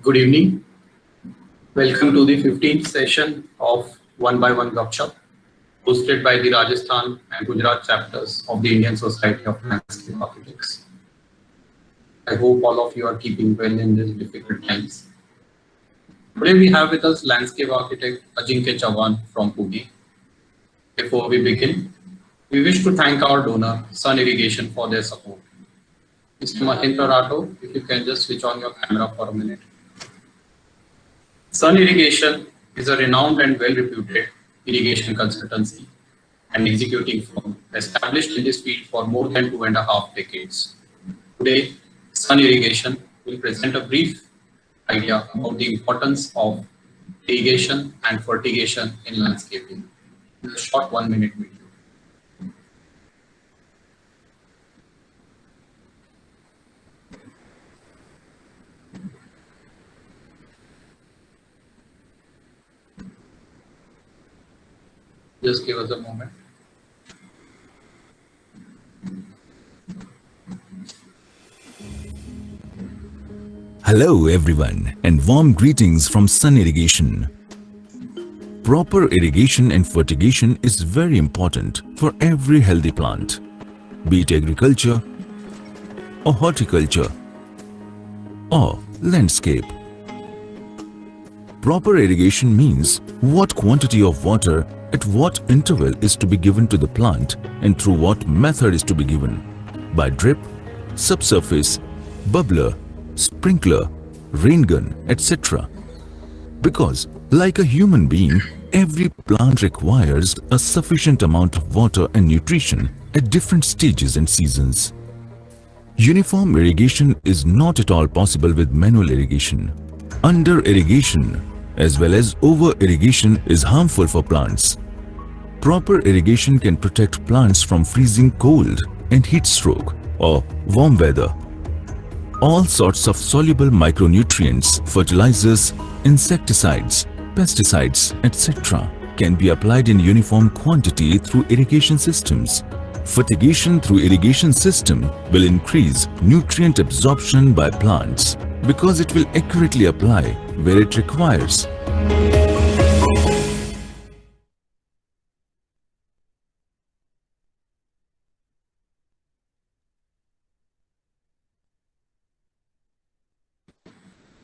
Good evening. Welcome to the 15th session of One by One Gupshup, hosted by the Rajasthan and Gujarat chapters of the Indian Society of Landscape Architects. I hope all of you are keeping well in these difficult times. Today we have with us landscape architect Ajinkya Chauhan from Pune. Before we begin, we wish to thank our donor, Sun Irrigation, for their support. Mr. Mahendra Rato, if you can just switch on your camera for a minute. Sun Irrigation is a renowned and well-reputed irrigation consultancy and executing firm established in this field for more than 2.5 decades. Today, Sun Irrigation will present a brief idea about the importance of irrigation and fertigation in landscaping in a short 1-minute video. Just give us a moment. Hello everyone and warm greetings from Sun Irrigation. Proper irrigation and fertigation is very important for every healthy plant, be it agriculture or horticulture or landscape. Proper irrigation means what quantity of water at what interval is to be given to the plant and through what method is to be given, by drip, subsurface, bubbler, sprinkler, rain gun, etc. Because, like a human being, every plant requires a sufficient amount of water and nutrition at different stages and seasons. Uniform irrigation is not at all possible with manual irrigation. Under irrigation as well as over irrigation is harmful for plants. Proper irrigation can protect plants from freezing cold and heat stroke or warm weather. All sorts of soluble micronutrients, fertilizers, insecticides, pesticides, etc. can be applied in uniform quantity through irrigation systems. Fertigation through irrigation system will increase nutrient absorption by plants because it will accurately apply where it requires.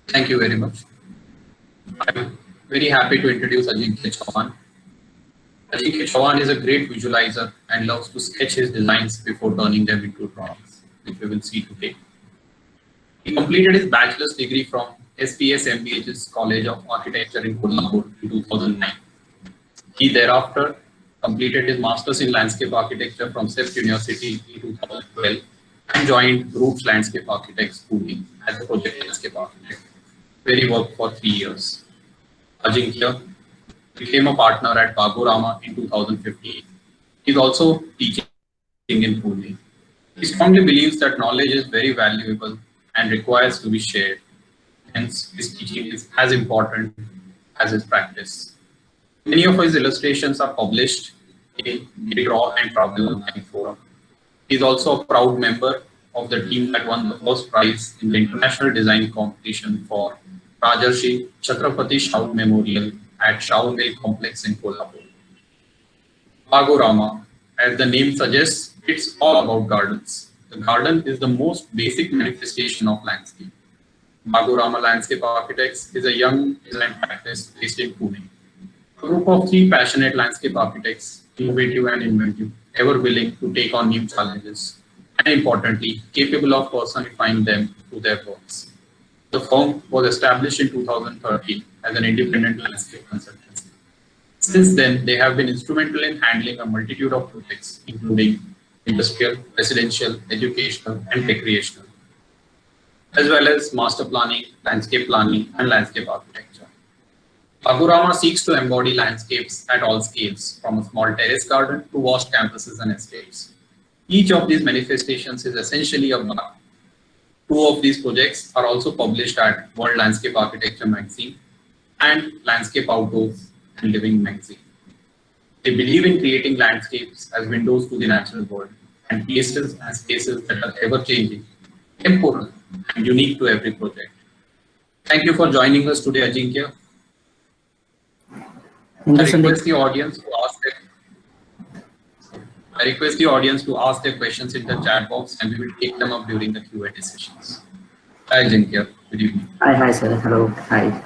Thank you very much. I'm very happy to introduce Ajinkya Chauhan. Ajinkya Chauhan is a great visualizer and loves to sketch his designs before turning them into drawings, which we will see today. He completed his bachelor's degree from SPS MBH's College of Architecture in Kolhapur in 2009. He thereafter completed his master's in landscape architecture from SEPT University in 2012 and joined Group's Landscape Architects Pune as a project landscape architect, where he worked for 3 years. Ajinkya became a partner at Bagorama in 2015. He is also teaching in Pune. He strongly believes that knowledge is very valuable and requires to be shared. Hence, his teaching is as important as his practice. Many of his illustrations are published in the Draw and Travel Online Forum. He is also a proud member of the team that won the first prize in the International Design Competition for Rajarshi Chhatrapati Shahu Memorial at Shahu Mill Complex in Kolhapur. Bagorama, as the name suggests, it's all about gardens. The garden is the most basic manifestation of landscape. Bagorama Landscape Architects is a young design practice based in Pune. A group of 3 passionate landscape architects, innovative and inventive, ever willing to take on new challenges, and importantly, capable of personifying them through their works. The firm was established in 2013 as an independent landscape consultancy. Since then, they have been instrumental in handling a multitude of projects, including industrial, residential, educational, and recreational, as well as master planning, and landscape architecture. Bagorama seeks to embody landscapes at all scales, from a small terrace garden to vast campuses and estates. Each of these manifestations is essentially a bar. 2 of these projects are also published at World Landscape Architecture magazine and Landscape Outdoors and Living magazine. They believe in creating landscapes as windows to the natural world and places and spaces that are ever-changing, temporal, and unique to every project. Thank you for joining us today, Ajinkya. Thank I you, Sandeep. request the audience to ask I request the audience to ask their questions in the chat box, and we will take them up during the Q&A sessions. Hi, Ajinkya. Good evening. Hi, sir. Hello. Hi.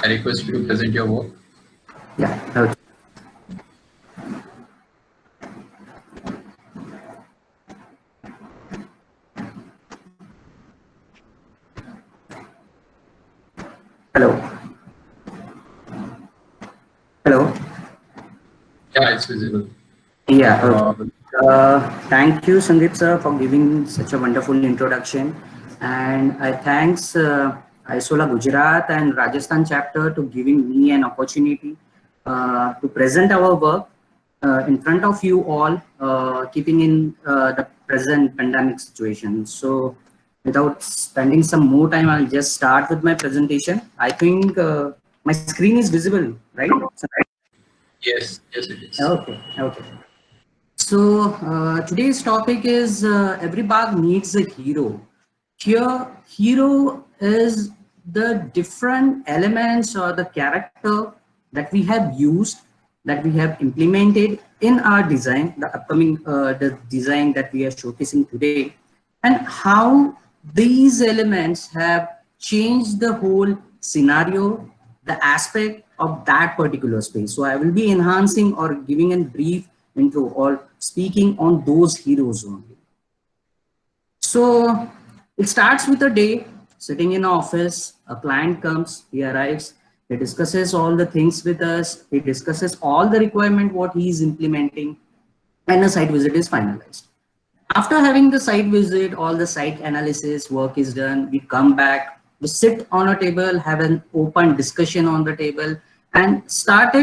I request you to present your work. Yeah. Okay. Hello. Hello. Yeah, it's visible. Yeah. Okay. Thank you, Sandeep sir, for giving such a wonderful introduction, and I thanks Isola Gujarat and Rajasthan chapter to giving me an opportunity to present our work in front of you all, keeping in the present pandemic situation. So, without spending some more time, I'll just start with my presentation. I think my screen is visible, right? Yes, yes, it is. Okay. Okay. So today's topic is every bug needs a hero. Here, hero is the different elements or the character that we have used, that we have implemented in our design, the upcoming the design that we are showcasing today, and how these elements have changed the whole scenario, the aspect of that particular space. So I will be enhancing or giving a brief intro or speaking on those heroes only. So it starts with a day sitting in office, a client comes, he arrives, he discusses all the things with us, he discusses all the requirement what he is implementing, and a site visit is finalized. After having the site visit, all the site analysis work is done, we come back, we sit on a table, have an open discussion on the table, and start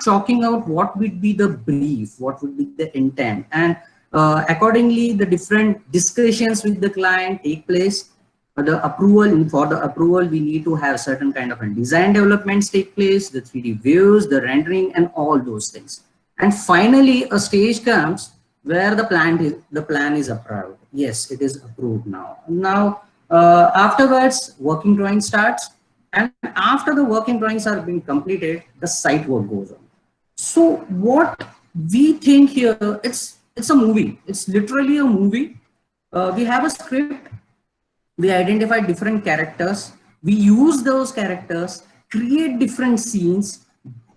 chalking out what would be the brief, what would be the intent, and accordingly the different discussions with the client take place. For the approval, we need to have certain kind of a design developments take place, the 3D views, the rendering, and all those things. And finally, a stage comes where the plan is approved. Yes, it is approved now. Now, afterwards, working drawing starts, and after the working drawings are being completed, the site work goes on. So what we think here, it's a movie. It's literally a movie. We have a script. We identify different characters. We use those characters, create different scenes,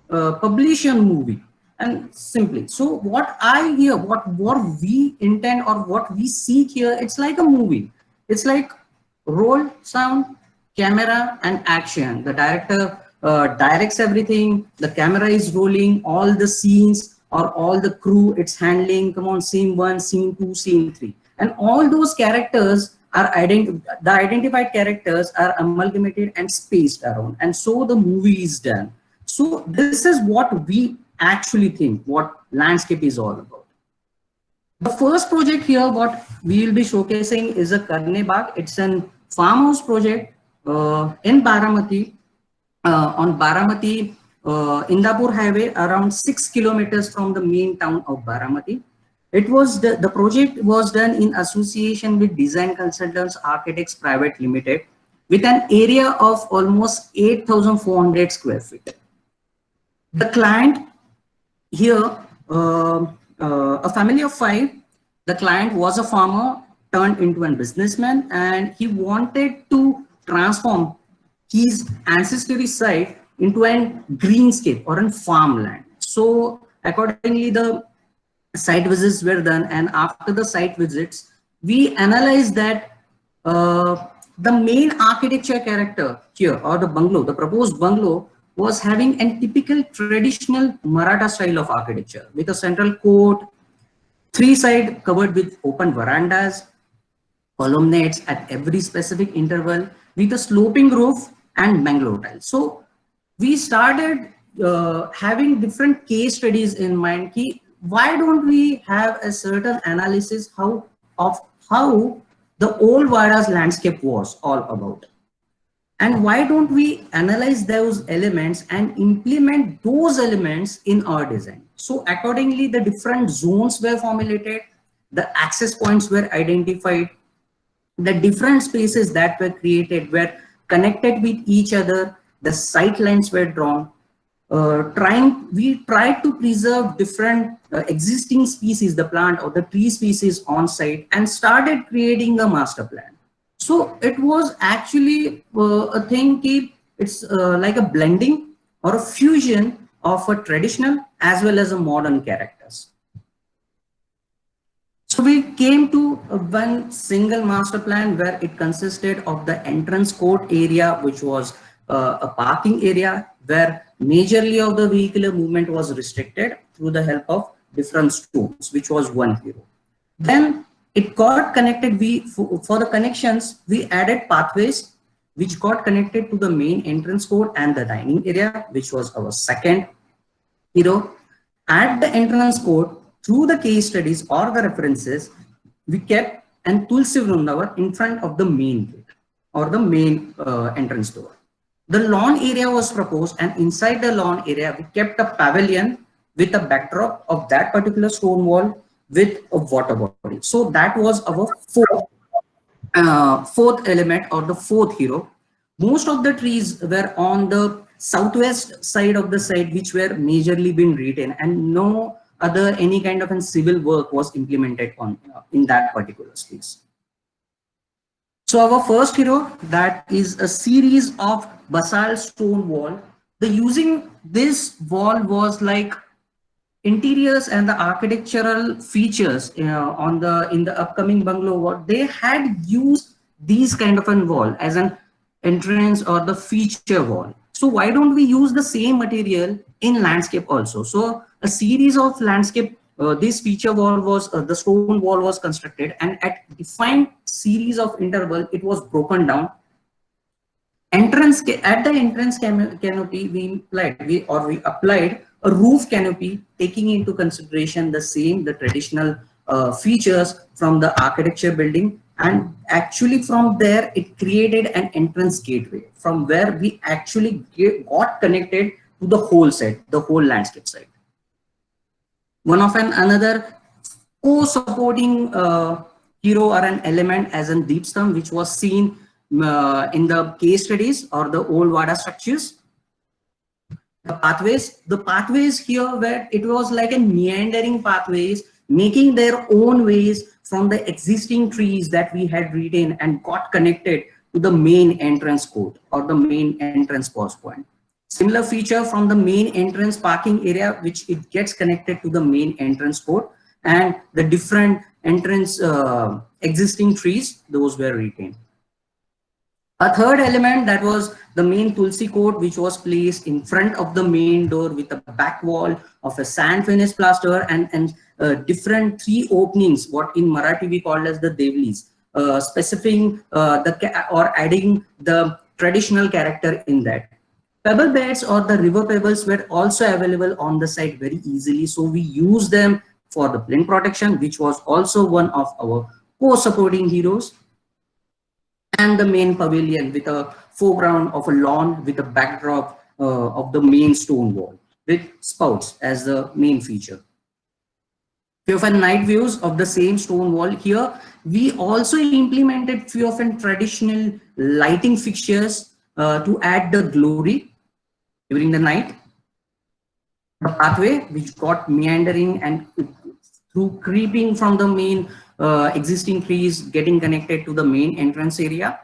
publish a movie, and simply. So what I hear, what we intend or what we seek here, it's like a movie. It's like roll, sound, camera, and action. The director directs everything. The camera is rolling, all the scenes or all the crew it's handling. Come on, scene 1, scene 2, scene 3, and all those characters are the identified characters are amalgamated and spaced around, and so the movie is done. So this is what we actually think what landscape is all about. The first project here, what we will be showcasing is a Karne Bagh. It's a farmhouse project in Baramati, on Baramati Indapur highway, around 6 kilometers from the main town of Baramati. It was the project was done in association with Design Consultants Architects Private Limited, with an area of almost 8,400 square feet. The client here, a family of 5, the client was a farmer turned into a businessman, and he wanted to transform his ancestry site into a greenscape or a farmland. So accordingly, the site visits were done, and after the site visits, we analyzed that the main architecture character here, or the bungalow, the proposed bungalow, was having a typical traditional Maratha style of architecture with a central court, 3 sides covered with open verandas, columnates at every specific interval, with a sloping roof and bungalow tiles. So we started having different case studies in mind. Why don't we have a certain analysis of how the old Vada's landscape was all about? And why don't we analyze those elements and implement those elements in our design? So accordingly, the different zones were formulated, the access points were identified, The different spaces that were created were connected with each other. The sight lines were drawn. We tried to preserve different existing species, the plant or the tree species on site, and started creating a master plan. So it was actually a thing, it's like a blending or a fusion of a traditional as well as a modern characters. So we came to one single master plan where it consisted of the entrance court area, which was a parking area where majorly of the vehicular movement was restricted through the help of different stones, which was one hero. Then it got connected. For the connections, we added pathways, which got connected to the main entrance court and the dining area, which was our second hero. At the entrance court, through the case studies or the references, we kept an Tulsi Vrindavan in front of the main gate or the main entrance door. The lawn area was proposed, and inside the lawn area, we kept a pavilion with a backdrop of that particular stone wall with a water body. So that was our fourth element or the fourth hero. Most of the trees were on the southwest side of the site, which were majorly been retained, and no other any kind of a civil work was implemented on in that particular space. So our first hero, that is a series of basalt stone wall. The using this wall was like interiors and the architectural features in the upcoming bungalow. What they had used these kind of a wall as an entrance or the feature wall. So why don't we use the same material in landscape also? So a series of landscape, this feature wall was the stone wall was constructed, and at defined series of interval it was broken down. At the entrance canopy, we applied a roof canopy, taking into consideration the traditional features from the architecture building, and actually from there it created an entrance gateway from where we actually got connected to the whole site, the whole landscape site. Another co-supporting hero or an element as a deepstam, which was seen in the case studies or the old Vada structures. The pathways here where it was like a meandering pathways, making their own ways from the existing trees that we had retained and got connected to the main entrance court or the main entrance post point. Similar feature from the main entrance parking area, which it gets connected to the main entrance court, and the different entrance existing trees, those were retained. A third element, that was the main Tulsi court, which was placed in front of the main door with a back wall of a sand finish plaster and different three openings, what in Marathi we call as the devlis, specifying or adding the traditional character in that. Pebble beds or the river pebbles were also available on the site very easily, so we use them for the plinth protection, which was also one of our co-supporting heroes. And the main pavilion with a foreground of a lawn with a backdrop of the main stone wall with spouts as the main feature. Few of night views of the same stone wall. Here we also implemented few of traditional lighting fixtures to add the glory during the night. The pathway which got meandering and through creeping from the main existing trees getting connected to the main entrance area.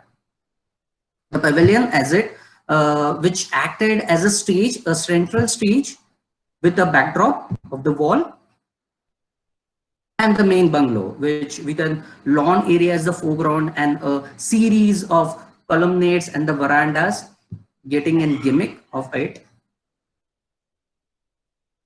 The pavilion as it which acted as a stage, a central stage with a backdrop of the wall, and the main bungalow which with a lawn area as the foreground and a series of colonnades and the verandas getting a gimmick of it.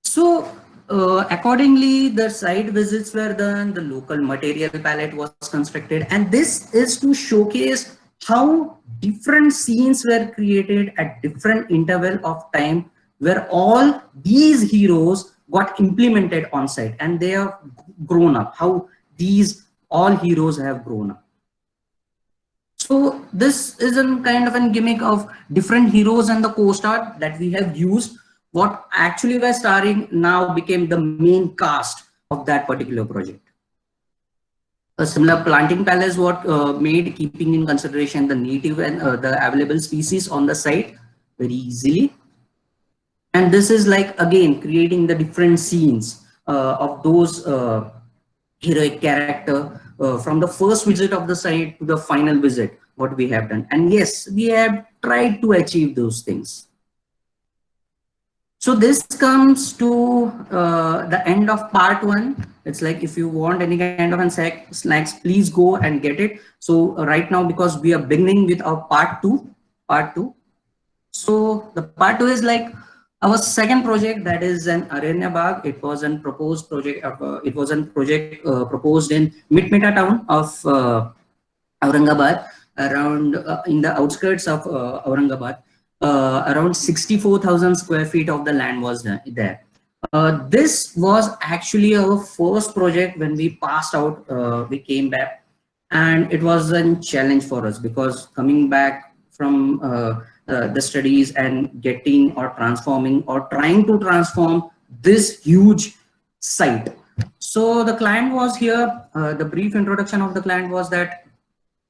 So accordingly, the site visits were done, the local material palette was constructed, and this is to showcase how different scenes were created at different interval of time, where all these heroes got implemented on site and they have grown up, how these all heroes have grown up. So this is a kind of a gimmick of different heroes and the co-star that we have used. What actually were starring now became the main cast of that particular project. A similar planting palace what made keeping in consideration the native and the available species on the site very easily. And this is like again creating the different scenes of those heroic character from the first visit of the site to the final visit what we have done. And yes, we have tried to achieve those things. So this comes to the end of part 1. It's like if you want any kind of snacks, please go and get it. So right now, because we are beginning with our part 2. So the part 2 is like our second project, that is an Aranya Bagh. It was a proposed project. It was a project proposed in Mitmita town of Aurangabad, around in the outskirts of Aurangabad. Around 64,000 square feet of the land was there. This was actually our first project. When we passed out, we came back, and it was a challenge for us, because coming back from the studies and getting or transforming or trying to transform this huge site. So the client was here. The brief introduction of the client was that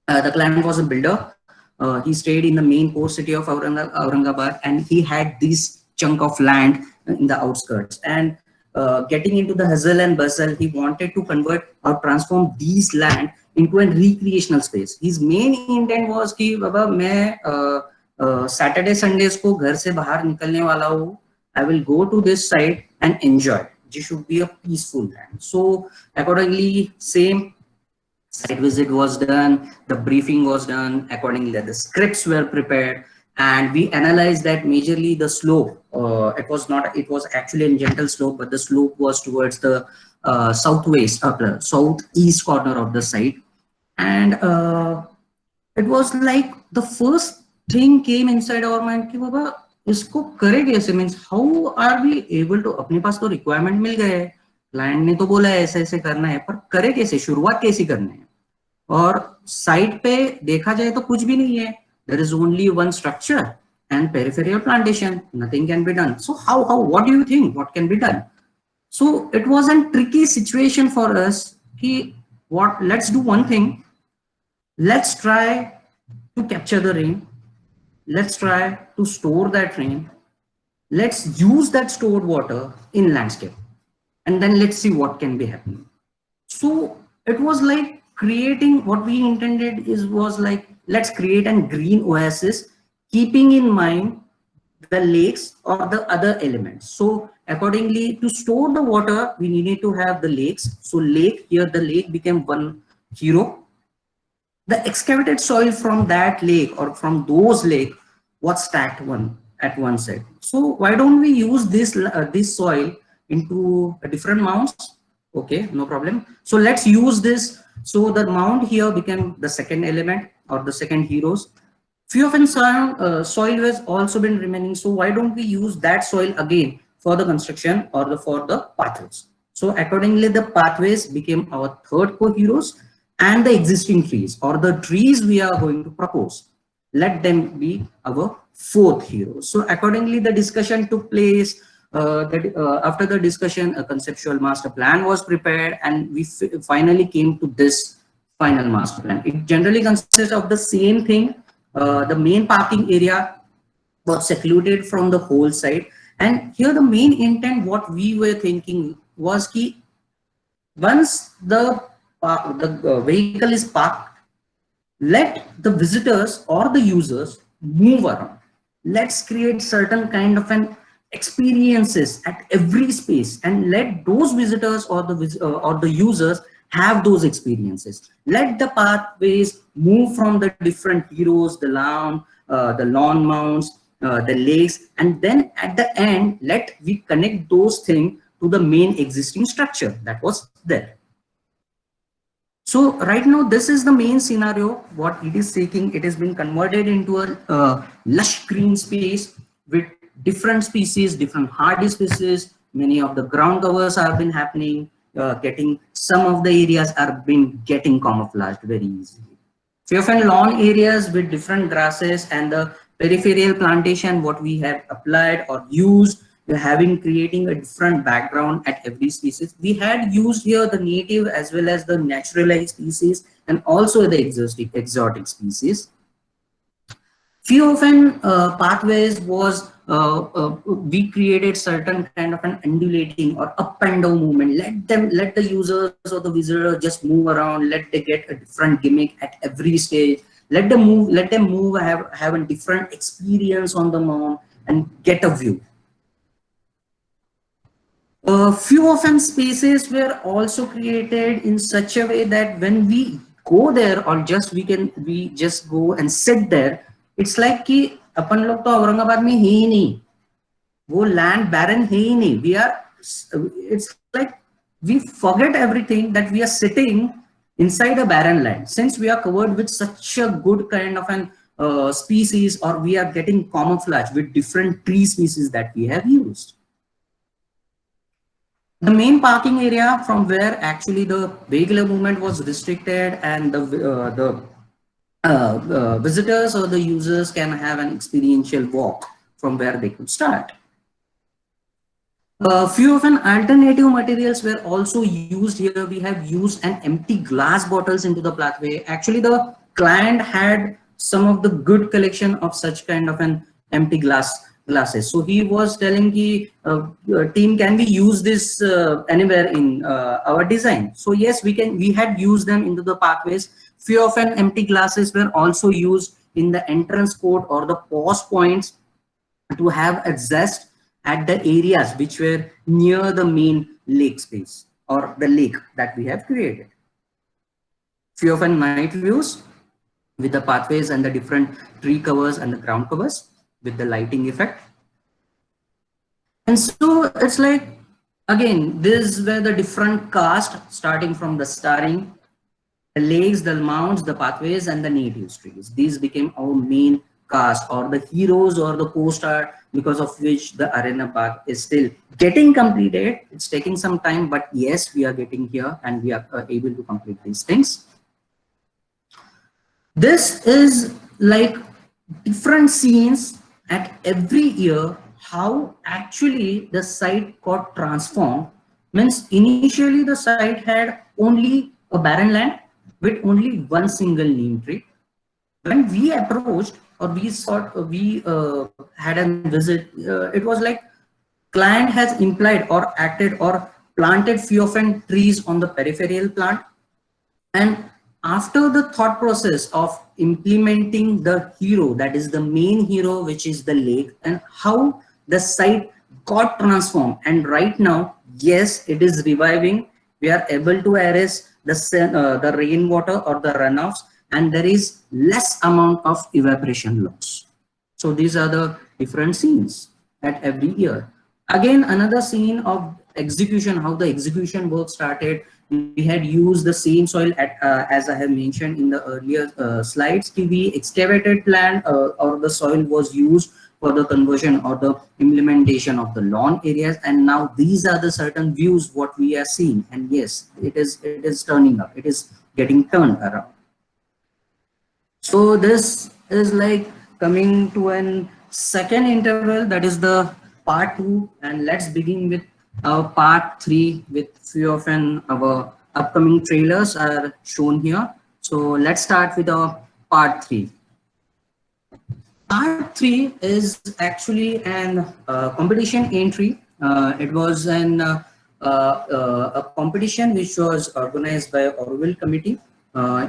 the client was a builder. He stayed in the main port city of Aurangabad, and he had this chunk of land in the outskirts. And getting into the hustle and bustle, he wanted to convert or transform these land into a recreational space. His main intent was कि बाबा मैं Saturday Sundays को घर से बाहर निकलने वाला हूँ. I will go to this site and enjoy. This should be a peaceful land. So accordingly, same. Site visit was done, the briefing was done, accordingly the scripts were prepared, and we analyzed that majorly the slope, it was actually a gentle slope, but the slope was towards the southeast corner of the site. And it was like the first thing came inside our mind कि बाबा इसको करे कैसे, means how are we able to, अपने पास तो requirement मिल गए, client ने तो बोला है ऐसे ऐसे करना है, पर करे कैसे, शुरुआत कैसे करनी है. और साइट पे देखा जाए तो कुछ भी नहीं है. There is only one structure and peripheral plantation. Nothing can be done. So what do you think? What can be done? So it was a tricky situation for us. Let's do one thing. Let's try to capture the rain. Let's try to store that rain. Let's use that stored water in landscape. And then let's see what can be happening. So it was like creating, what we intended was like, let's create a green oasis, keeping in mind the lakes or the other elements. So accordingly, to store the water, we needed to have the lakes. So the lake became one hero. The excavated soil from that lake or from those lakes was stacked at one side. So why don't we use this soil into different mounds? Okay, no problem. So let's use this. So the mound here became the second element or the second heroes. Few of soil has also been remaining. So why don't we use that soil again for the construction or for the pathways? So accordingly, the pathways became our third co-heroes, and the existing trees or the trees we are going to propose, let them be our fourth hero. So accordingly, the discussion took place. After the discussion, a conceptual master plan was prepared, and we finally came to this final master plan. It generally consists of the same thing. The main parking area was secluded from the whole site, and here the main intent, what we were thinking was that once the vehicle is parked, let the visitors or the users move around. Let's create certain kind of an experiences at every space, and let those visitors or the users have those experiences. Let the pathways move from the different heroes, the lawn mounts, the lakes, and then at the end, let we connect those things to the main existing structure that was there. So right now, this is the main scenario, what it is seeking. It has been converted into a lush green space with different species, different hardy species. Many of the ground covers have been happening, getting some of the areas are been getting camouflaged very easily. Few of lawn areas with different grasses and the peripheral plantation, what we have applied or used having creating a different background at every species. We had used here the native as well as the naturalized species and also the exotic species. Few often pathways was we created certain kind of an undulating or up and down movement. Let the users or the visitor just move around. Let they get a different gimmick at every stage. Let them move, have a different experience on the mound and get a view. Few often spaces were also created in such a way that when we go there or we just go and sit there, it's like कि अपन लोग तो औरंगाबाद में है ही नहीं, वो land barren है ही नहीं. It's like we forget everything that we are sitting inside a barren land, since we are covered with such a good kind of an species, or we are getting camouflage with different tree species that we have used. The main parking area from where actually the vehicular movement was restricted and the visitors or the users can have an experiential walk from where they could start. Few of an alternative materials were also used here. We have used an empty glass bottles into the pathway. Actually, the client had some of the good collection of such kind of an empty glasses. So he was telling the team, can we use this anywhere in our design? So yes, we can. We had used them into the pathways. Few of an empty glasses were also used in the entrance court or the pause points to have access at the areas which were near the main lake space or the lake that we have created. Few of an night views with the pathways and the different tree covers and the ground covers with the lighting effect. And so it's like, again, this were the different cast starting from the starring, the lakes, the mounds, the pathways, and the native trees. These became our main cast or the heroes or the post art, because of which the arena park is still getting completed. It's taking some time, but yes, we are getting here and we are able to complete these things. This is like different scenes at every year, how actually the site got transformed. Means initially the site had only a barren land with only one single neem tree. When we approached or we had a visit, it was like client has implied or acted or planted few of trees on the peripheral plant. And after the thought process of implementing the hero, that is the main hero, which is the lake, and how the site got transformed. And right now, yes, it is reviving. We are able to arrest the rainwater or the runoffs, and there is less amount of evaporation loss. So these are the different scenes at every year. Again, another scene of execution, how the execution work started. We had used the same soil as I have mentioned in the earlier slides. We excavated land or the soil was used for the conversion or the implementation of the lawn areas, and now these are the certain views what we are seeing. And yes, it is turning up. It is getting turned around. So this is like coming to an second interval, that is the part 2, and let's begin with our part 3 with few of our upcoming trailers are shown here. So let's start with our part 3. Part 3 is actually an competition entry. It was a competition which was organized by Orville Committee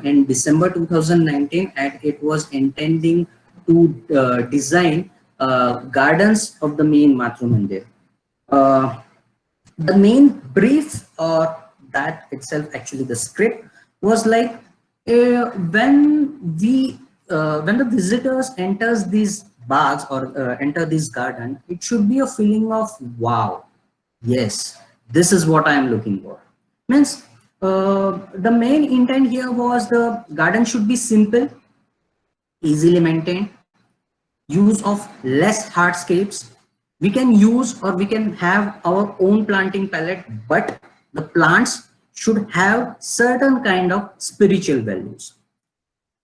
in December 2019, and it was intending to design gardens of the main Matru Mandir. The main brief or that itself, actually the script, was like when the visitors enters these bags or enter this garden, it should be a feeling of wow, yes, this is what I am looking for. Means the main intent here was the garden should be simple, easily maintained, use of less hardscapes. We can use or we can have our own planting palette, but the plants should have certain kind of spiritual values.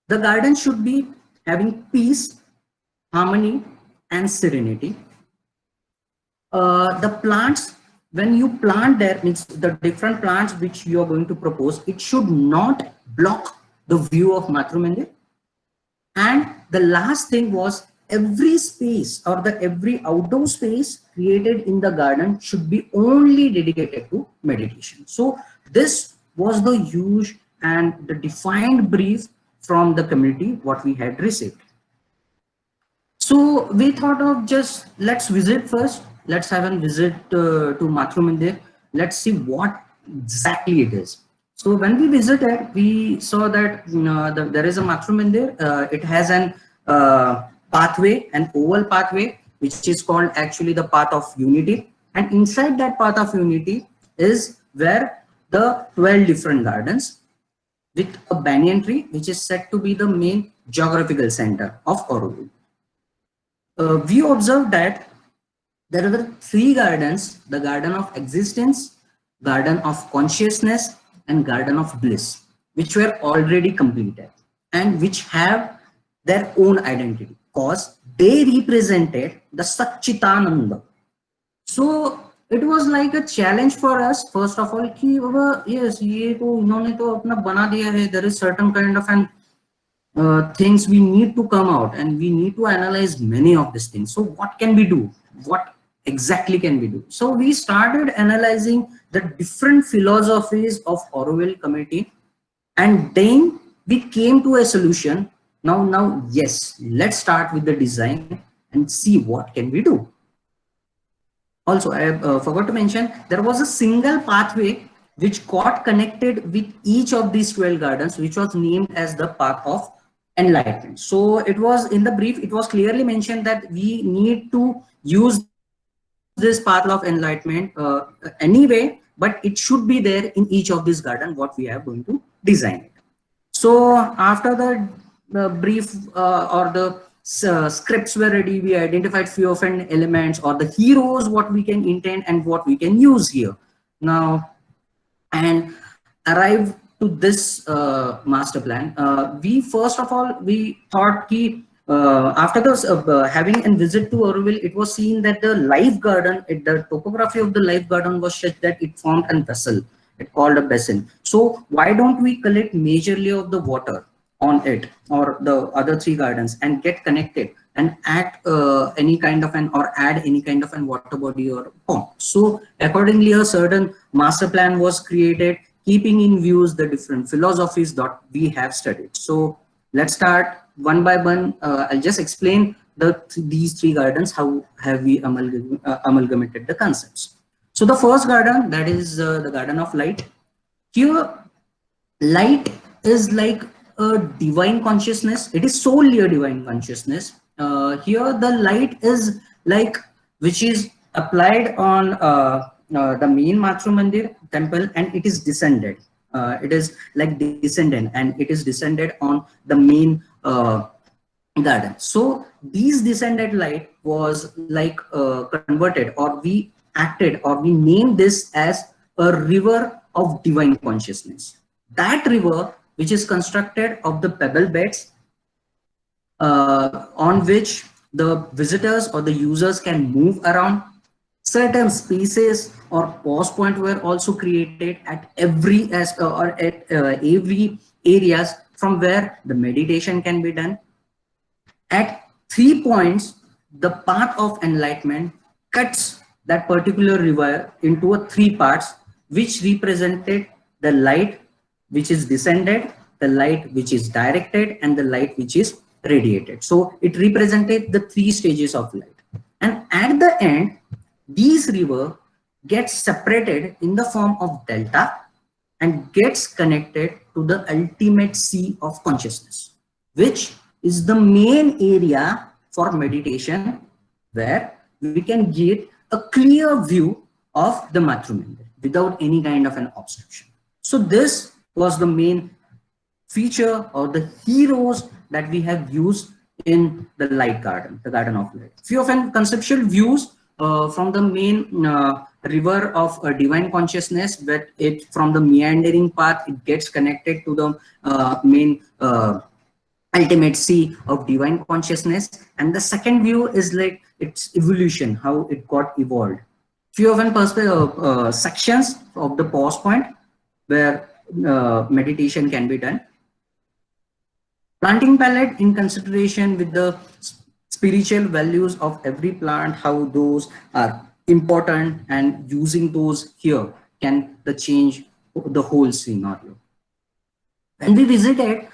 The garden should be having peace, harmony, and serenity. The plants, when you plant there, means the different plants which you are going to propose, it should not block the view of Matru Mandir. And the last thing was, every space or the every outdoor space created in the garden should be only dedicated to meditation. So this was the huge and the defined brief from the community what we had received. So we thought of just let's visit first. Let's have a visit to Matru Mandir. Let's see what exactly it is. So when we visited, we saw that there is a Matru Mandir. It has an pathway, an oval pathway, which is called actually the path of unity. And inside that path of unity is where the 12 different gardens with a banyan tree, which is said to be the main geographical center of Auroville. We observed that there were 3 gardens: the garden of existence, garden of consciousness, and garden of bliss, which were already completed and which have their own identity because they represented the Satchitananda. So it was like a challenge for us, first of all, कि yes, ये तो इन्होंने तो अपना बना दिया है. There is certain kind of an things we need to come out, and we need to analyze many of these things. So what can we do? What exactly can we do? So we started analyzing the different philosophies of Auroville community, and then we came to a solution. Now yes, let's start with the design and see what can we do. Also, I forgot to mention, there was a single pathway which got connected with each of these 12 gardens, which was named as the path of enlightenment. So it was in the brief, it was clearly mentioned that we need to use this path of enlightenment anyway, but it should be there in each of these gardens what we are going to design it. So after the brief or the scripts were ready, we identified few of an elements or the heroes what we can intend and what we can use here now, and arrive to this master plan. We first of all, we thought ki after this having a visit to Auroville, it was seen that the life garden, the topography of the life garden was such that it formed a vessel, it called a basin. So why don't we collect majorly of the water on it or the other 3 gardens and get connected and add any kind of an or add any kind of an water body or pond. So accordingly, a certain master plan was created, keeping in views the different philosophies that we have studied. So let's start one by one. I'll just explain these 3 gardens, how have we amalgamated the concepts. So the first garden, that is the garden of light. Here light is like a divine consciousness. It is solely a divine consciousness. Here the light is like which is applied on the main Matru Mandir temple, and it is descended. It is like descendant, and it is descended on the main garden. So these descended light was like converted, or we acted, or we named this as a river of divine consciousness. That river, which is constructed of the pebble beds on which the visitors or the users can move around. Certain spaces or pause point were also created at every every areas from where the meditation can be done. At 3 points, the path of enlightenment cuts that particular river into 3 parts, which represented the light which is descended, the light which is directed, and the light which is radiated. So it represented the 3 stages of light. And at the end, these river gets separated in the form of delta and gets connected to the ultimate sea of consciousness, which is the main area for meditation, where we can get a clear view of the Matru Mandir without any kind of an obstruction. So this was the main feature or the heroes that we have used in the light garden, the garden of light. Few of an conceptual views from the main river of divine consciousnness, but it from the meandering path, it gets connected to the main ultimate sea of divine consciousness. And the second view is like its evolution, how it got evolved. Few of an sections of the pause point where meditation can be done. Planting palette in consideration with the spiritual values of every plant, how those are important, and using those here can change the whole scenario. When we visited,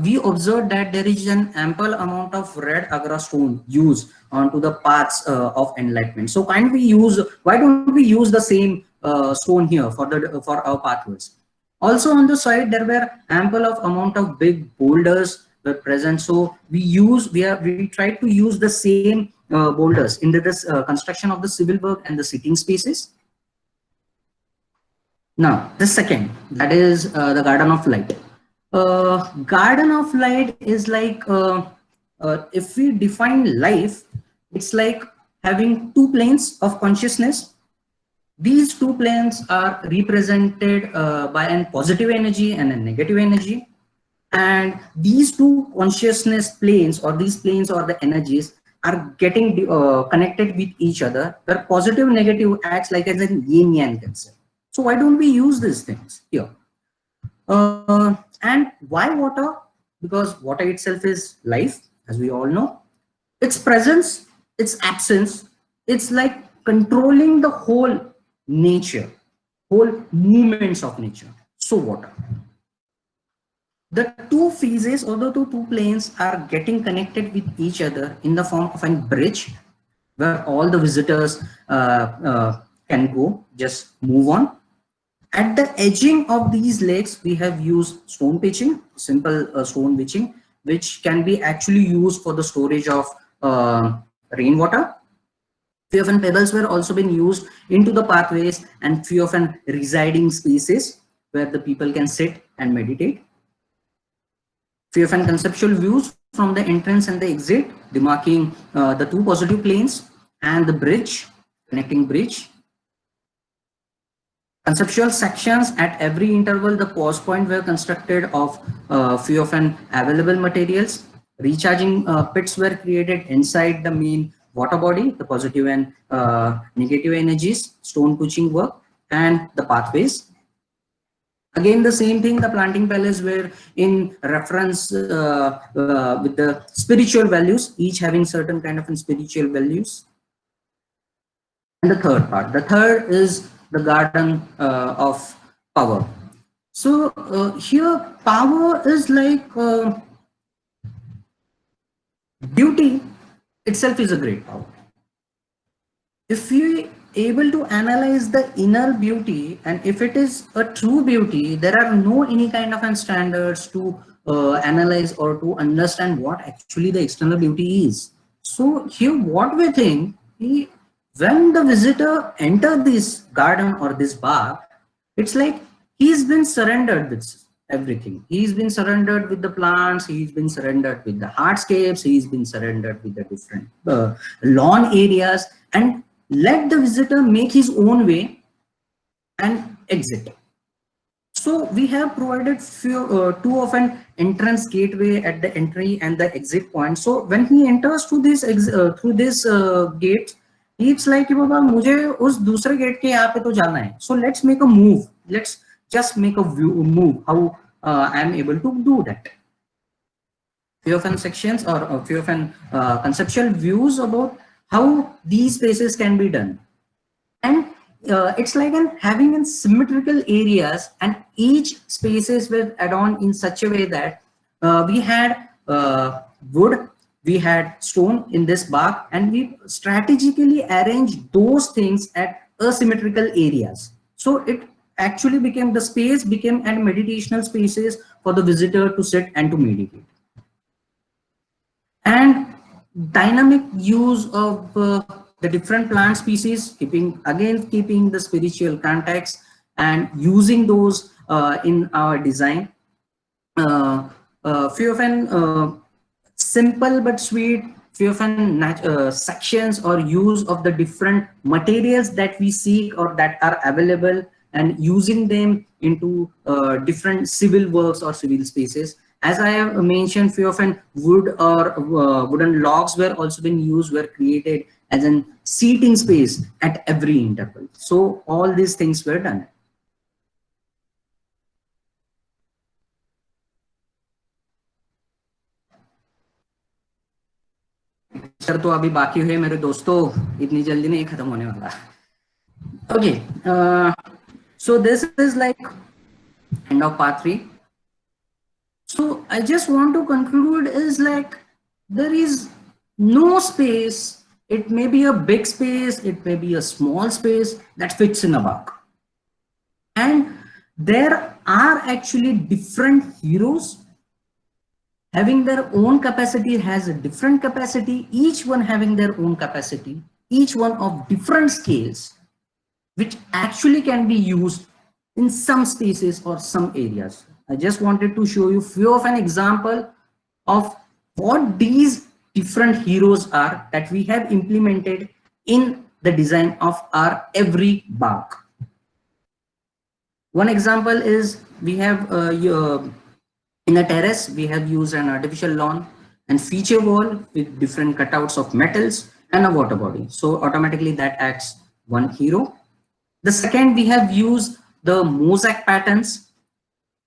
we observed that there is an ample amount of red agra stone used onto the paths of enlightenment. So why don't we use the same stone here for our pathways? Also on the side, there were ample of amount of big boulders were present. So we tried to use the same boulders in this construction of the civil work and the sitting spaces. Now, the second, that is the Garden of Light. Garden of Light is like, if we define life, it's like having two planes of consciousness. These two planes are represented by a positive energy and a negative energy. And these two consciousness planes, or these planes or the energies, are getting connected with each other, where positive negative acts like as a yin yang concept. So why don't we use these things here? And why water? Because water itself is life, as we all know. Its presence, its absence, it's like controlling the whole nature, whole movements of nature. So water. The two phases, or the two planes, are getting connected with each other in the form of a bridge, where all the visitors can go, just move on. At the edging of these lakes, we have used stone pitching, simple stone pitching, which can be actually used for the storage of rainwater. Few of pebbles were also been used into the pathways, and few of residing spaces where the people can sit and meditate. Few of conceptual views from the entrance and the exit, demarking the two positive planes and the bridge, connecting bridge. Conceptual sections at every interval, the pause point were constructed of few of available materials. Recharging pits were created inside the main water body, the positive and negative energies, stone pitching work, and the pathways. Again, the same thing, the planting palace were in reference with the spiritual values, each having certain kind of spiritual values. And the third part, the third is the garden of power. So here power is like beauty itself is a great power. If we able to analyze the inner beauty, and if it is a true beauty, there are no any kind of standards to analyze or to understand what actually the external beauty is. So here what we think, when the visitor enter this garden or this bath, it's like he's been surrendered with everything. He's been surrendered with the plants, he's been surrendered with the hardscapes, he's been surrendered with the different lawn areas, and let the visitor make his own way and exit. So we have provided two of an entrance gateway at the entry and the exit point. So when he enters through this gate, it's like बाबा मुझे उस दूसरे gate के यहाँ पे तो जाना है. So let's make a move. Let's just make a move. How I am able to do that. Few of sections or a few of conceptual views about how these spaces can be done, and it's like having symmetrical areas, and each spaces were add-on in such a way that we had wood, we had stone in this bark, and we strategically arranged those things at asymmetrical areas. So it actually became, the space became and meditational spaces for the visitor to sit and to meditate. And dynamic use of the different plant species, keeping the spiritual context and using those in our design. Few of simple but sweet, few of sections or use of the different materials that we seek or that are available, and using them into different civil works or civil spaces. as I have mentioned, few of an wood or wooden logs were also been used, were created as an seating space at every interval. So all these things were done. Sir तो अभी बाकी है मेरे दोस्तों, इतनी जल्दी नहीं खत्म होने वाला. Okay, so this is like end of part 3. So I just want to conclude is like there is no space. It may be a big space, it may be a small space that fits in a bug. And there are actually different heroes having their own capacity, has a different capacity, each one having their own capacity, each one of different scales, which actually can be used in some spaces or some areas. I just wanted to show you few of an example of what these different heroes are that we have implemented in the design of our every bug. One example is we have in a terrace, we have used an artificial lawn and feature wall with different cutouts of metals and a water body. So automatically that acts one hero. The second, we have used the mosaic patterns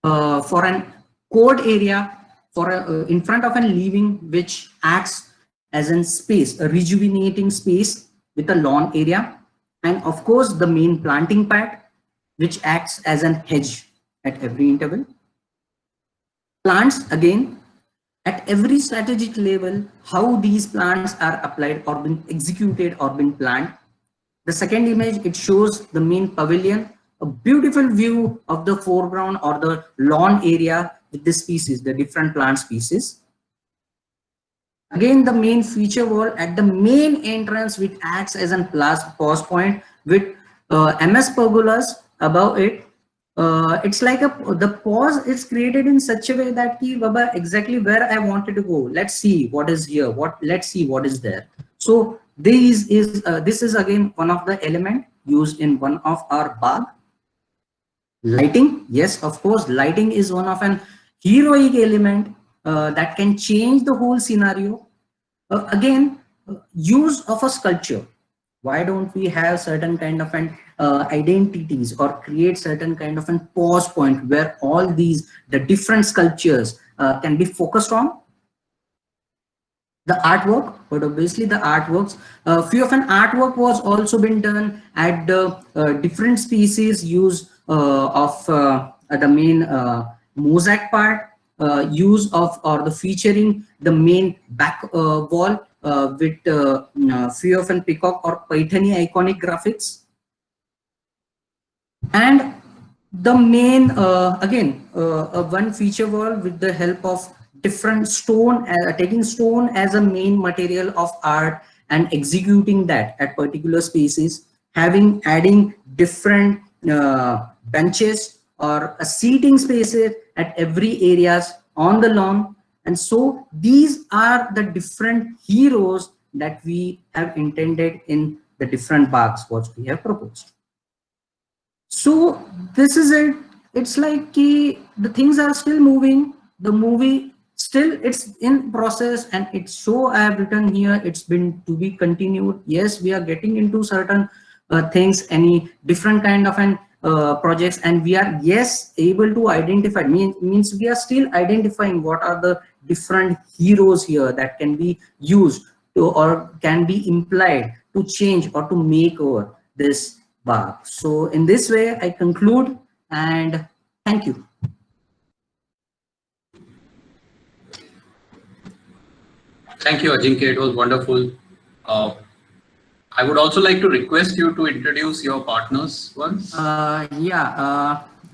for an court area for in front of a living, which acts as a space, a rejuvenating space with a lawn area. And of course, the main planting pad, which acts as an hedge at every interval. Plants, again, at every strategic level, how these plants are applied or been executed or been planned. The second image, it shows the main pavilion, a beautiful view of the foreground or the lawn area with the species, the different plant species. Again, the main feature wall at the main entrance, which acts as a pause point with MS pergolas above it. It's like the pause is created in such a way that Baba, exactly where I wanted to go. Let's see what is here. Let's see what is there. So this is again one of the element used in one of our bug. Lighting, yes, of course, lighting is one of an heroic element that can change the whole scenario. Again, use of a sculpture. Why don't we have certain kind of an identities or create certain kind of an pause point where all the different sculptures can be focused on? The artwork, but obviously the artworks, few of an artwork was also been done at the different species use of the main mosaic part, use of or the featuring the main back wall with few of an peacock or Paithani iconic graphics. And the main again one feature wall with the help of different stone, taking stone as a main material of art and executing that at particular spaces, adding different benches or seating spaces at every areas on the lawn. And so these are the different heroes that we have intended in the different parks what we have proposed. So this is it. It's like the things are still moving. The movie still it's in process, and it's so I have written here. It's been to be continued. Yes, we are getting into certain things, any different kind of an projects, and we are able to identify. Means we are still identifying what are the different heroes here that can be used to or can be implied to change or to make over this bar. So in this way, I conclude and thank you. Thank you, Ajinkya. It was wonderful. I would also like to request you to introduce your partners once.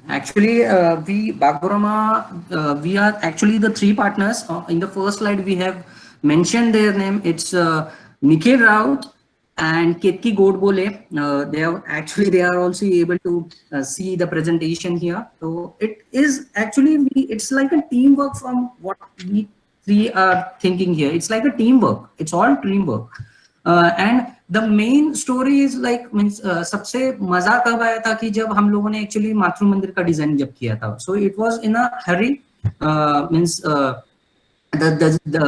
Actually, we Bagorama, we are actually the 3 partners. In the first slide, we have mentioned their name. It's Nikhil Raut and Ketki Godbole. They are also able to see the presentation here. So it is actually it's like a teamwork from what we 3 are thinking here. It's like a teamwork. It's all teamwork. And the main story is like सबसे मजा कब आया था कि जब हम लोगों ने actually मातृ मंदिर का डिजाइन जब किया था. So it was in a hurry means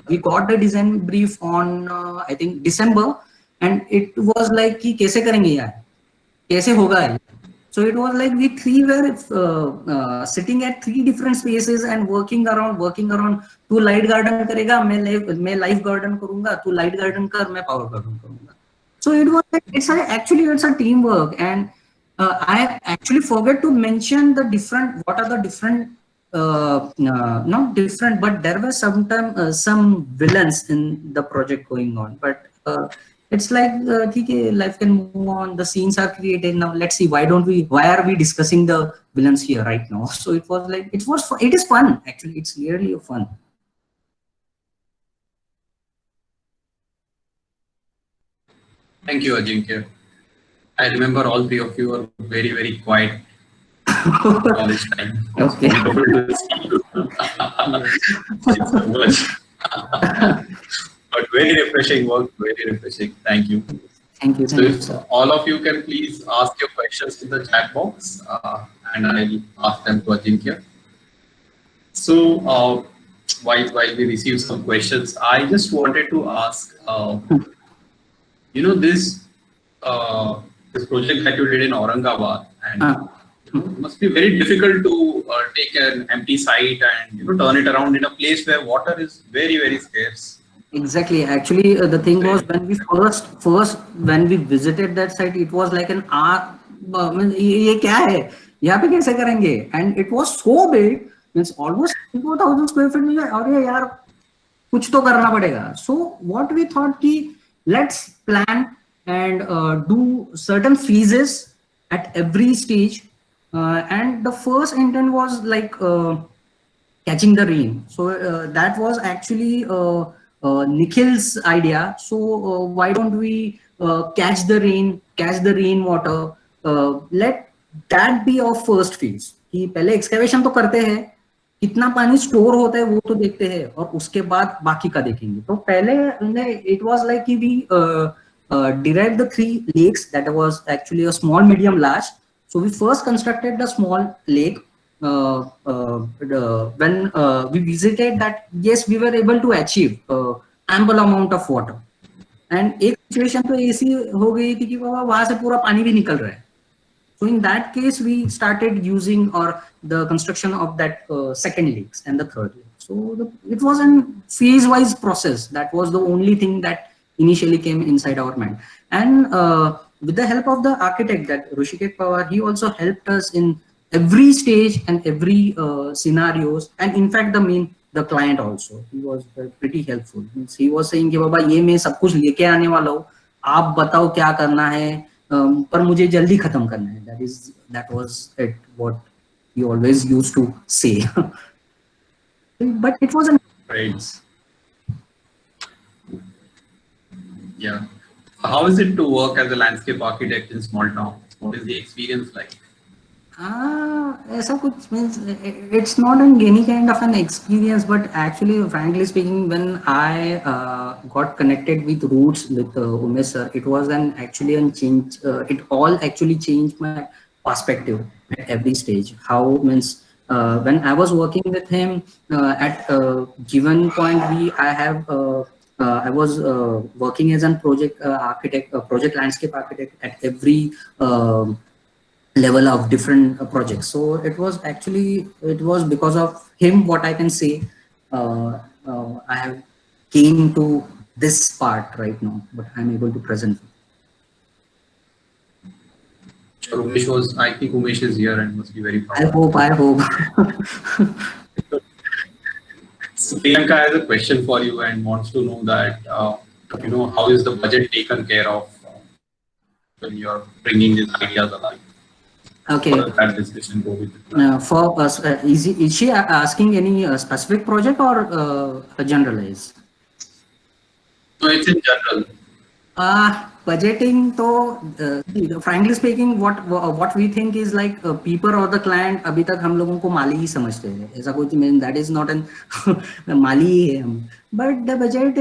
we got the design brief on I think December, and it was like कि कैसे करेंगे यार, कैसे होगा ये? So it was like we three were sitting at three different spaces and working around. तू light garden करेगा, मैं life garden करूँगा, तू light garden कर, मैं power garden करूँगा. So it was like, it's a teamwork, and I actually forget to mention the different, what are the different, not different, but there were sometimes some villains in the project going on, but it's like okay, life can move on, the scenes are created. Now let's see, why are we discussing the villains here right now? So it was like, it is fun, actually. It's really fun. Thank you, Ajinkya. I remember all three of you were very, very quiet all this time. Okay. But very refreshing work, very refreshing. Thank you. Thank you. So if all of you can please ask your questions in the chat box, and I'll ask them to Ajinkya. So while we receive some questions, I just wanted to ask, you know, this project that you did in Aurangabad, and it must be very difficult to take an empty site and turn it around in a place where water is very, very scarce. Exactly. Actually, the thing was, when we first when we visited that site, it was like an ये क्या है? यहाँ पे कैसे करेंगे? And it was so big, means almost 4,000 square feet. अरे यार, कुछ तो करना पड़ेगा. So what we thought कि let's plan and do certain phases at every stage. And the first intent was like catching the rain. So that was actually Nikhil's idea. So why don't we catch the rainwater? Let that be our first phase. कि पहले excavation तो करते हैं, कितना पानी store होता है वो तो देखते हैं, और उसके बाद बाकी का देखेंगे. तो पहले it was like we derived the 3 lakes. That was actually a small, medium, large. So we first constructed the small lake. When we visited that, yes, we were able to achieve ample amount of water. And एक situation तो ऐसी हो गई थी कि वहां से पूरा पानी भी निकल रहा है. So in that case, we started using the construction of that second lakes and the third lake. So it was a phase-wise process. That was the only thing that initially came inside our mind. And with the help of the architect, that Rushikesh Pawar, he also helped us in every stage and every scenarios. And in fact, the client also, he was pretty helpful. He was saying कि बाबा ये मैं सब कुछ लेके आने वाला हूँ, आप बताओ क्या करना है, पर मुझे जल्दी खत्म करना है. That was it, what he always used to say. But it was a Right. Yeah. How is it to work as a landscape architect in small town? What is the experience like? ऐसा कुछ means it's not any kind of an experience, but actually, frankly speaking, when I got connected with Roots with Umesh sir, it was actually a change. It all actually changed my perspective at every stage. How means when I was working with him at a given point, I was working as a project architect, project landscape architect at every level of different projects. So it was because of him, what I can say, I have came to this part right now, but I'm able to present. Sure, I think Umesh is here and must be very proud. I hope. So Priyanka has a question for you and wants to know that, how is the budget taken care of when you're bringing these ideas alive? Okay. That discussion go with for us, is she asking any specific project or generalized? No, it's in general. Budgeting तो frankly speaking, what we think is like people or the client अभी तक हम लोगों को माली ही समझते हैं. ऐसा कुछ mean that is not an माली ही है हम. But the budget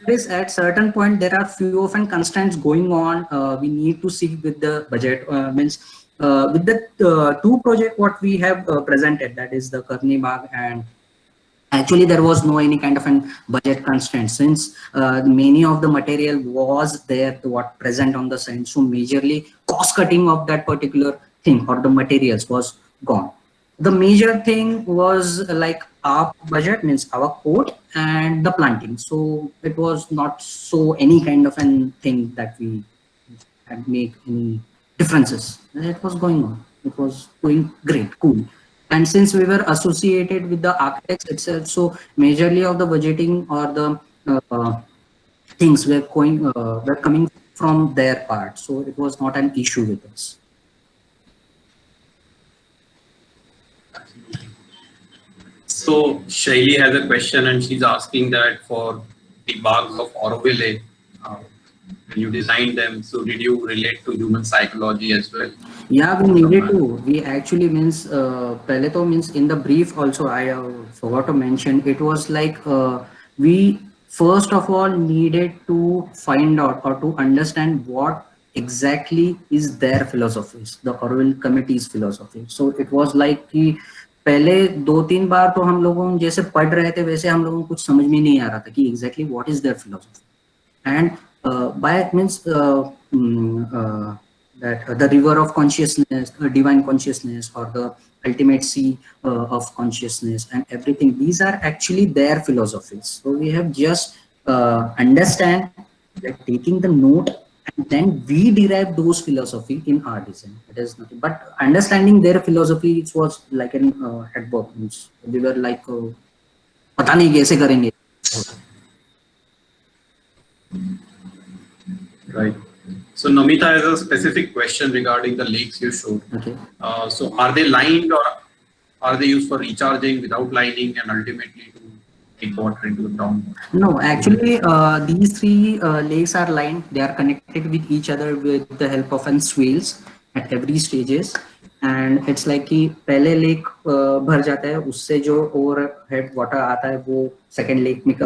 is at certain point there are few often constraints going on. We need to see with the budget means with the two project what we have presented, that is the Karni Bagh, and actually there was no any kind of an budget constraint, since many of the material was there to what present on the site. So majorly cost cutting of that particular thing or the materials was gone. The major thing was like our budget, means our code and the planting. So it was not so any kind of an thing that we had make any differences. It was going on. It was going great, cool. And since we were associated with the architects itself, so majorly of the budgeting or the things were coming from their part. So it was not an issue with us. So Shaili has a question, and she's asking that for the bags of Auroville, when you designed them, so did you relate to human psychology as well? Yeah, we needed to. We actually means pehle to means in the brief also I forgot to mention, it was like we first of all needed to find out or to understand what exactly is their philosophies, the Auroville committee's philosophy. So it was like कि पहले 2-3 बार तो हम लोगों जैसे पढ़ रहे थे वैसे हम लोगों को कुछ समझ में नहीं आ रहा था कि exactly what is their philosophy. And by it means that the river of consciousness, divine consciousness, or the ultimate sea of consciousness and everything, these are actually their philosophies. So we have just understand that taking the note, and then we derive those philosophy in our design. It is nothing but understanding their philosophy. It was like an head work. We were like पता नहीं कैसे करेंगे. Right. So Namita has a specific question regarding the lakes you showed. Okay. So are they lined, or are they used for recharging without lining and ultimately to take water into the ground? No, actually, these three lakes are lined. They are connected with each other with the help of an swales at every stages. And it's like कि पहले lake भर जाता है, उससे जो overhead water आता है वो second lake में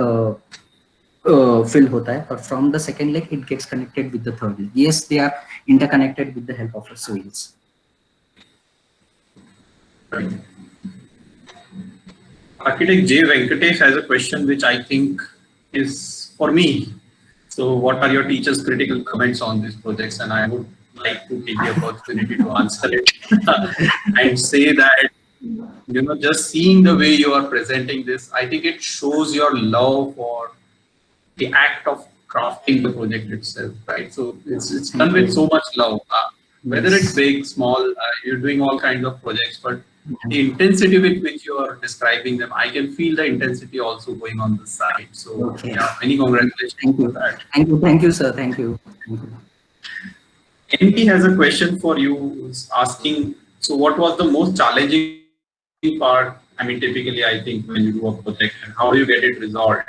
fill होता है, और from the second lake it gets connected with the third lake. Yes, they are interconnected with the help of the swales. Right. Architect J. Venkatesh has a question which I think is for me. So what are your teachers' critical comments on these projects? And I would like to take the opportunity to answer it and say that, you know, just seeing the way you are presenting this, I think it shows your love for the act of crafting the project itself, right? So it's done with so much love. Whether it's big, small, you're doing all kinds of projects, but the intensity with which you are describing them, I can feel the intensity also going on the side. So Okay. yeah, many congratulations Thank you. for that. Thank you, sir. Thank you. NP has a question for you, asking, so what was the most challenging part? I mean, typically, I think when you do a project, and how do you get it resolved?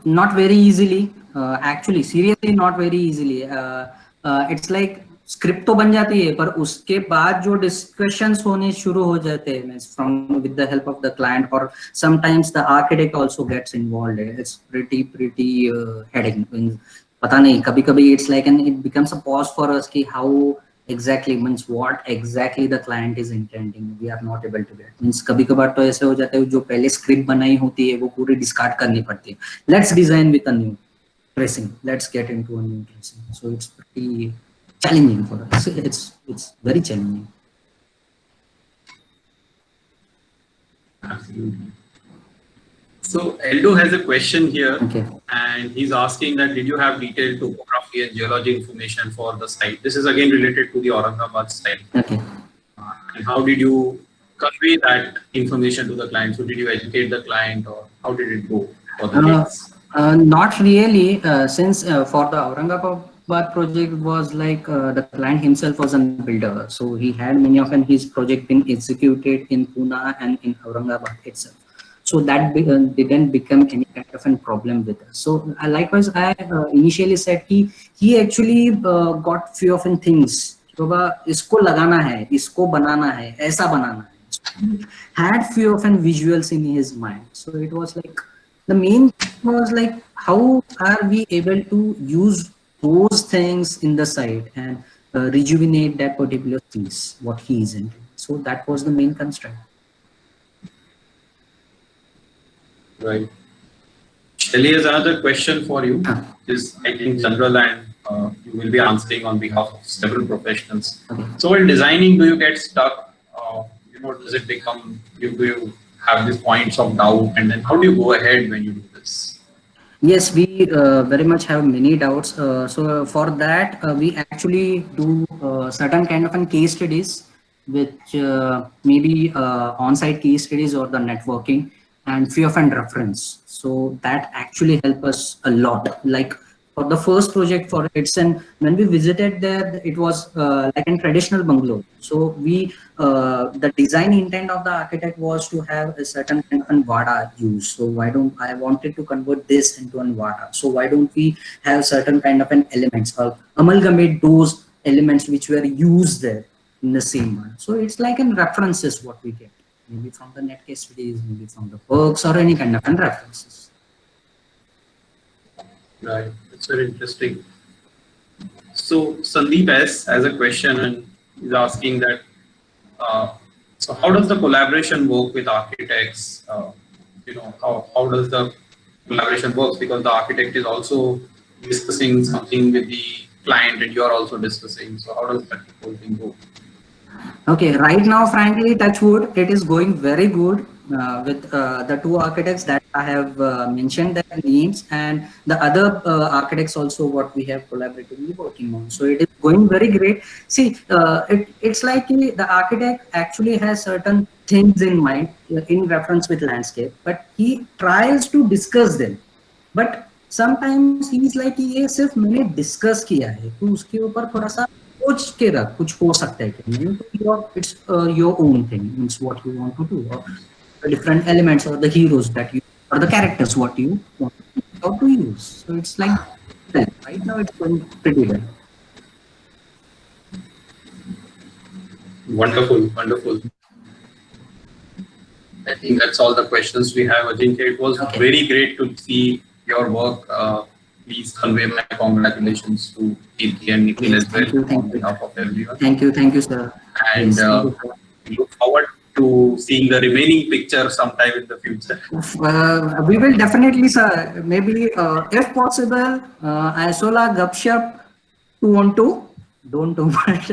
Not very easily. Actually, seriously, not very easily. It's like script तो बन जाती है, पर उसके बाद जो discussions होने शुरू हो जाते हैं from with the help of the client, और sometimes the architect also gets involved. It's pretty heading. पता नहीं, कभी कभी it's like an it becomes a pause for us कि how exactly means what exactly the client is intending, we are not able to get. means कभी कभार तो ऐसे हो जाता है जो पहले स्क्रिप्ट बनाई होती है वो पूरी डिस्कार्ड करनी पड़ती है. Let's design with a new dressing, let's get into a new dressing. So it's pretty challenging for us. It's very challenging. Absolutely. So Eldo has a question here, Okay. and he's asking that did you have detailed topography and geology information for the site? This is again related to the Aurangabad site. Okay. And how did you convey that information to the client? So did you educate the client, or how did it go for the case? Not really, since for the Aurangabad project was like the client himself was a builder, so he had many of his project been executed in Pune and in Aurangabad itself. So that didn't become any kind of a problem with us. So likewise, I initially said he actually got few of things. इसको लगाना है, इसको बनाना है, ऐसा बनाना है. Had few of visuals in his mind. So it was like the main was like how are we able to use those things in the site and rejuvenate that particular piece, what he is into. So that was the main constraint. Right. Shelly has another question for you. Is I think general and you will be answering on behalf of several professionals. Okay. So in designing, do you get stuck? Does it become do you have these points of doubt, and then how do you go ahead when you do this? Yes, we very much have many doubts. So for that, we actually do certain kind of an case studies, which maybe on-site case studies or the networking and few of an reference. So that actually help us a lot. Like for the first project for it's and when we visited there, it was like a traditional bungalow. So we the design intent of the architect was to have a certain kind of an vada use. So why don't I wanted to convert this into an vada? So why don't we have certain kind of an elements or amalgamate those elements which were used there in the same one? So it's like in references what we get, maybe from the net case studies, maybe from the works or any kind of an references. Right, that's very interesting. So Sandeep has a question and is asking that. So how does the collaboration work with architects? How does the collaboration works? Because the architect is also discussing something with the client and you are also discussing. So how does that whole thing go? Okay, right now, frankly, touch wood, it is going very good with the two architects that I have mentioned their names and the other architects also what we have collaboratively working on. So it is going very great. See, it's like the architect actually has certain things in mind in reference with landscape, but he tries to discuss them. But sometimes he is like ये सिर्फ मैंने discuss किया है तो उसके ऊपर थोड़ा सा सोच के रख कुछ हो सकता है कि नहीं तो it's your own thing means what you want to do or the different elements or the heroes that you or the characters what you want how to use. So it's like right now it's going pretty well. Wonderful, wonderful. I think that's all the questions we have, Ajinkya. It was very great to see your work. Please convey my congratulations to Kirti and Nikhil as well on behalf of everyone. Thank you, sir. And we look forward to seeing the remaining picture sometime in the future. We will definitely, sir. Maybe if possible, Isola Gupshup 2-on-2. Don't do much.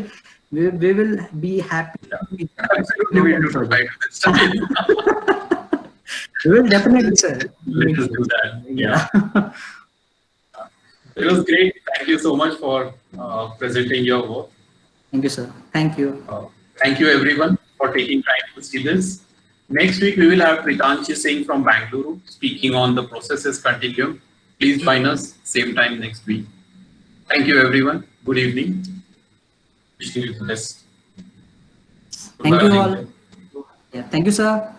We will be happy. Absolutely, we will try to this time. We will definitely, sir. Let us do that. Yeah. It was great. Thank you so much for presenting your work. Thank you, sir. Thank you. Thank you, everyone, for taking time to see this. Next week, we will have Pritanshi Singh from Bangalore speaking on the processes continuum. Please join us same time next week. Thank you, everyone. Good evening. Wishing you the best. Thank you all. Yeah, thank you, sir.